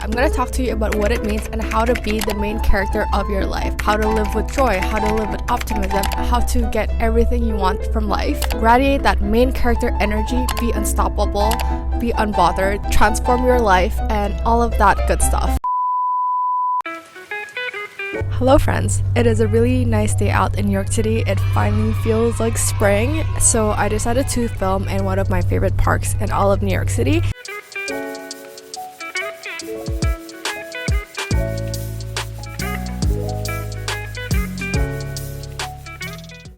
I'm going to talk to you about what it means and how to be the main character of your life. How to live with joy, how to live with optimism, how to get everything you want from life. Radiate that main character energy, be unstoppable, be unbothered, transform your life, and all of that good stuff. Hello friends, it is a really nice day out in New York City. It finally feels like spring, so I decided to film in one of my favorite parks in all of New York City.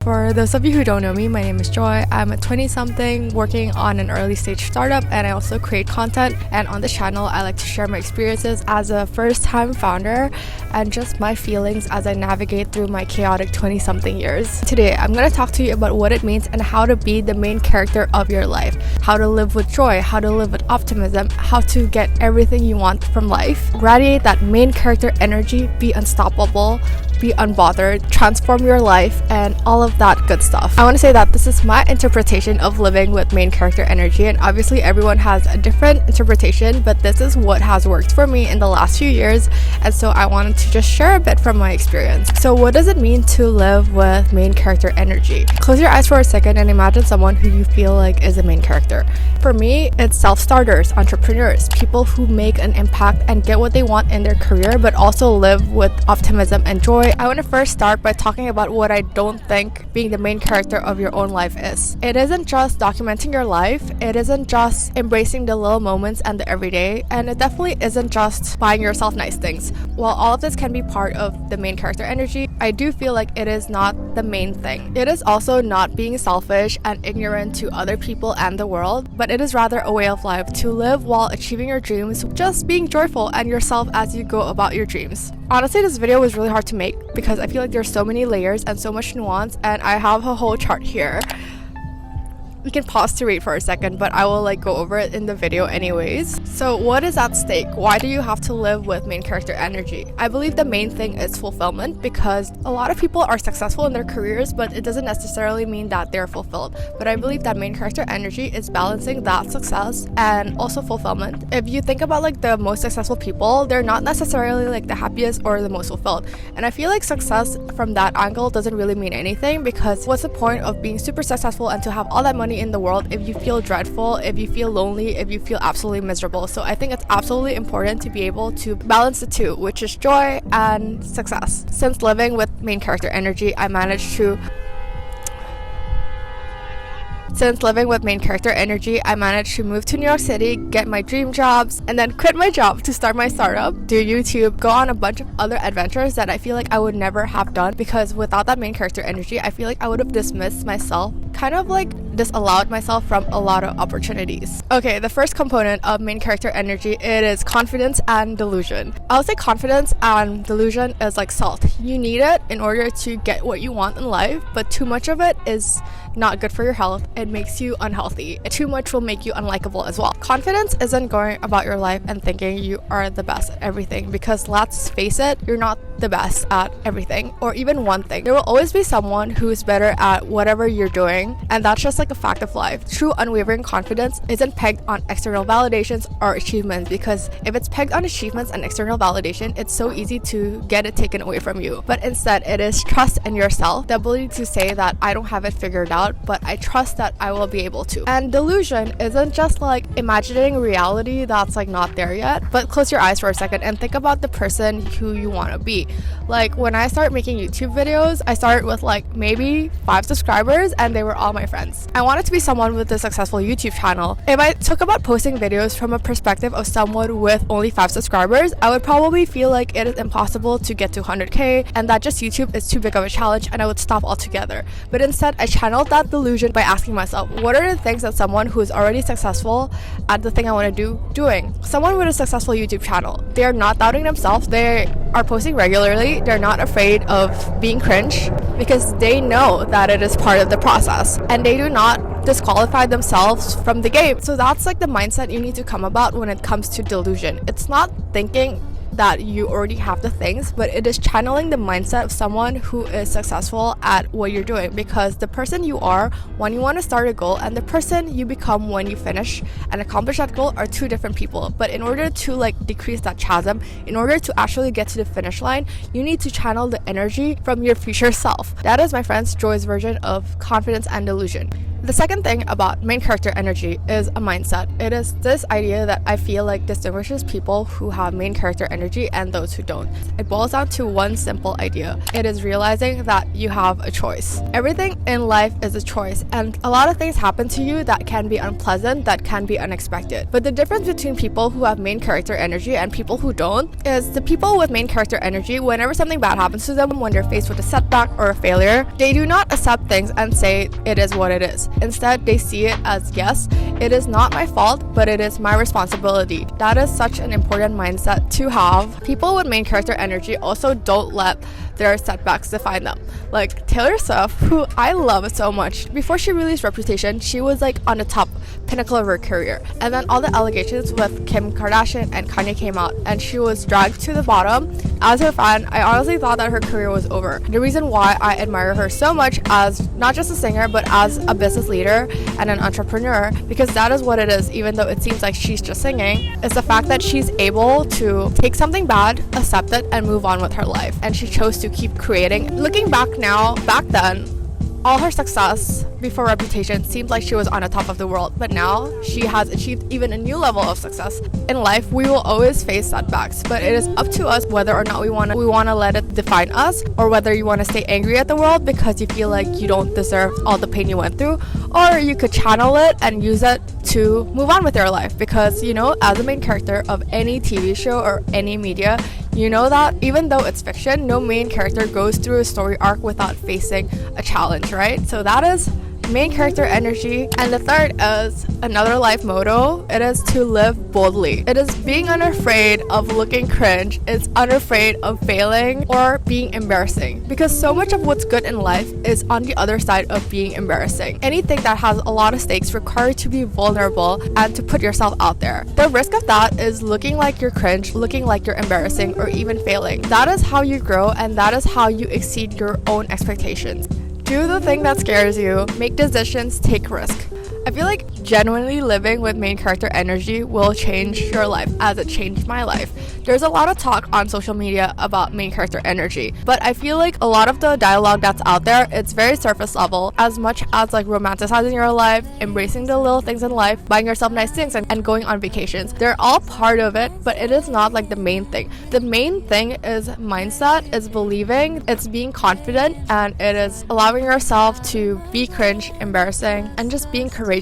For those of you who don't know me, my name is Joy. I'm a 20-something working on an early stage startup, and I also create content. And on this channel, I like to share my experiences as a first-time founder and just my feelings as I navigate through my chaotic 20-something years. Today, I'm going to talk to you about what it means and how to be the main character of your life. How to live with joy, how to live with optimism, how to get everything you want from life. Radiate that main character energy, be unstoppable, be unbothered, transform your life, and all of that good stuff. I want to say that this is my interpretation of living with main character energy, and obviously everyone has a different interpretation, but this is what has worked for me in the last few years, and so I wanted to just share a bit from my experience. So what does it mean to live with main character energy? Close your eyes for a second and imagine someone who you feel like is a main character. For me, it's self-starters, entrepreneurs, people who make an impact and get what they want in their career, but also live with optimism and joy. I want to first start by talking about what I don't think being the main character of your own life is. It isn't just documenting your life, it isn't just embracing the little moments and the everyday, and it definitely isn't just buying yourself nice things. While all of this can be part of the main character energy, I do feel like it is not the main thing. It is also not being selfish and ignorant to other people and the world, but it is rather a way of life to live while achieving your dreams, just being joyful and yourself as you go about your dreams. Honestly, this video was really hard to make because I feel like there's so many layers and so much nuance, and I have a whole chart here. We can pause to read for a second, but I will go over it in the video anyways. So what is at stake? Why do you have to live with main character energy? I believe the main thing is fulfillment, because a lot of people are successful in their careers, but it doesn't necessarily mean that they're fulfilled. But I believe that main character energy is balancing that success and also fulfillment. If you think about the most successful people, they're not necessarily the happiest or the most fulfilled. And I feel like success from that angle doesn't really mean anything, because what's the point of being super successful and to have all that money in the world if you feel dreadful, if you feel lonely, if you feel absolutely miserable? So I think it's absolutely important to be able to balance the two, which is joy and success. Since living with main character energy, I managed to move to New York City, get my dream jobs, and then quit my job to start my startup, do YouTube, go on a bunch of other adventures that I feel like I would never have done, because without that main character energy, I feel like I would have dismissed myself, kind of disallowed myself from a lot of opportunities. Okay, the first component of main character energy, it is confidence and delusion. I'll say confidence and delusion is like salt. You need it in order to get what you want in life, but too much of it is not good for your health. It makes you unhealthy. Too much will make you unlikable as well. Confidence isn't going about your life and thinking you are the best at everything, because let's face it, you're not the best at everything or even one thing. There will always be someone who's better at whatever you're doing, and that's just a fact of life. True unwavering confidence isn't pegged on external validations or achievements, because if it's pegged on achievements and external validation, it's so easy to get it taken away from you. But instead, it is trust in yourself, the ability to say that I don't have it figured out, but I trust that I will be able to. And delusion isn't just imagining reality that's not there yet, but close your eyes for a second and think about the person who you want to be. When I started making YouTube videos, I started with maybe 5 subscribers, and they were all my friends. I wanted to be someone with a successful YouTube channel. If I took about posting videos from a perspective of someone with only 5 subscribers, I would probably feel like it is impossible to get to 100k and that just YouTube is too big of a challenge, and I would stop altogether. But instead, I channeled that delusion by asking myself, what are the things that someone who is already successful at the thing I want to do doing? Someone with a successful YouTube channel, they are not doubting themselves, they are posting regularly, they're not afraid of being cringe, because they know that it is part of the process, and they do not disqualify themselves from the game. So that's the mindset you need to come about when it comes to delusion. It's not thinking that you already have the things, but it is channeling the mindset of someone who is successful at what you're doing, because the person you are when you want to start a goal and the person you become when you finish and accomplish that goal are two different people. But in order to like decrease that chasm, in order to actually get to the finish line, you need to channel the energy from your future self. That is my friend's Joy's version of confidence and delusion. The second thing about main character energy is a mindset. It is this idea that I feel like distinguishes people who have main character energy and those who don't. It boils down to one simple idea. It is realizing that you have a choice. Everything in life is a choice, and a lot of things happen to you that can be unpleasant, that can be unexpected. But the difference between people who have main character energy and people who don't is the people with main character energy, whenever something bad happens to them, when they're faced with a setback or a failure, they do not accept things and say it is what it is. Instead, they see it as, yes, it is not my fault, but it is my responsibility. That is such an important mindset to have. People with main character energy also don't let their setbacks define them. Like Taylor Swift, who I love so much, before she released Reputation, she was like on the top pinnacle of her career. And then all the allegations with Kim Kardashian and Kanye came out, and she was dragged to the bottom. As her fan, I honestly thought that her career was over. The reason why I admire her so much as not just a singer, but as a business leader and an entrepreneur, because that is what it is, even though it seems like she's just singing, is the fact that she's able to take something bad, accept it, and move on with her life. And she chose to keep creating. Looking back now, back then, all her success before Reputation seemed like she was on the top of the world, but now she has achieved even a new level of success. In life, we will always face setbacks, but it is up to us whether or not we want to let it define us, or whether you want to stay angry at the world because you feel like you don't deserve all the pain you went through, or you could channel it and use it to move on with your life. Because, you know, as a main character of any TV show or any media, you know that even though it's fiction, no main character goes through a story arc without facing a challenge, right? So that is main character energy. And the third is another life motto. It is to live boldly. It is being unafraid of looking cringe. It's unafraid of failing or being embarrassing, because so much of what's good in life is on the other side of being embarrassing. Anything that has a lot of stakes requires to be vulnerable and to put yourself out there. The risk of that is looking like you're cringe, looking like you're embarrassing, or even failing. That is how you grow, and that is how you exceed your own expectations. Do the thing that scares you, make decisions, take risk. I feel like genuinely living with main character energy will change your life, as it changed my life. There's a lot of talk on social media about main character energy, but I feel like a lot of the dialogue that's out there, it's very surface level, as much as like romanticizing your life, embracing the little things in life, buying yourself nice things, and going on vacations. They're all part of it, but it is not like the main thing. The main thing is mindset, is believing, it's being confident, and it is allowing yourself to be cringe, embarrassing, and just being courageous.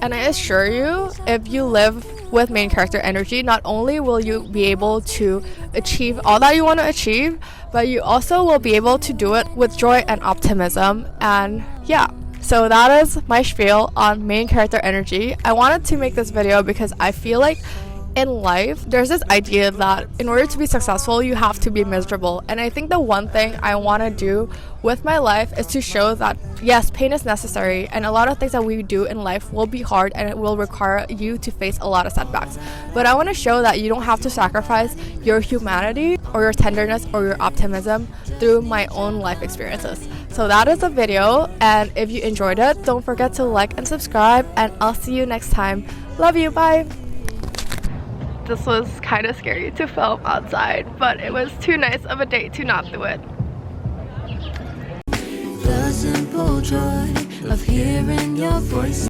And I assure you, if you live with main character energy, not only will you be able to achieve all that you want to achieve, but you also will be able to do it with joy and optimism. And yeah, so that is my spiel on main character energy. I wanted to make this video because I feel like in life, there's this idea that in order to be successful, you have to be miserable. And I think the one thing I want to do with my life is to show that, yes, pain is necessary, and a lot of things that we do in life will be hard, and it will require you to face a lot of setbacks. But I want to show that you don't have to sacrifice your humanity or your tenderness or your optimism through my own life experiences. So that is the video, and if you enjoyed it, don't forget to like and subscribe, and I'll see you next time. Love you, bye! This was kind of scary to film outside, but it was too nice of a day to not do it. The simple joy of hearing your voice.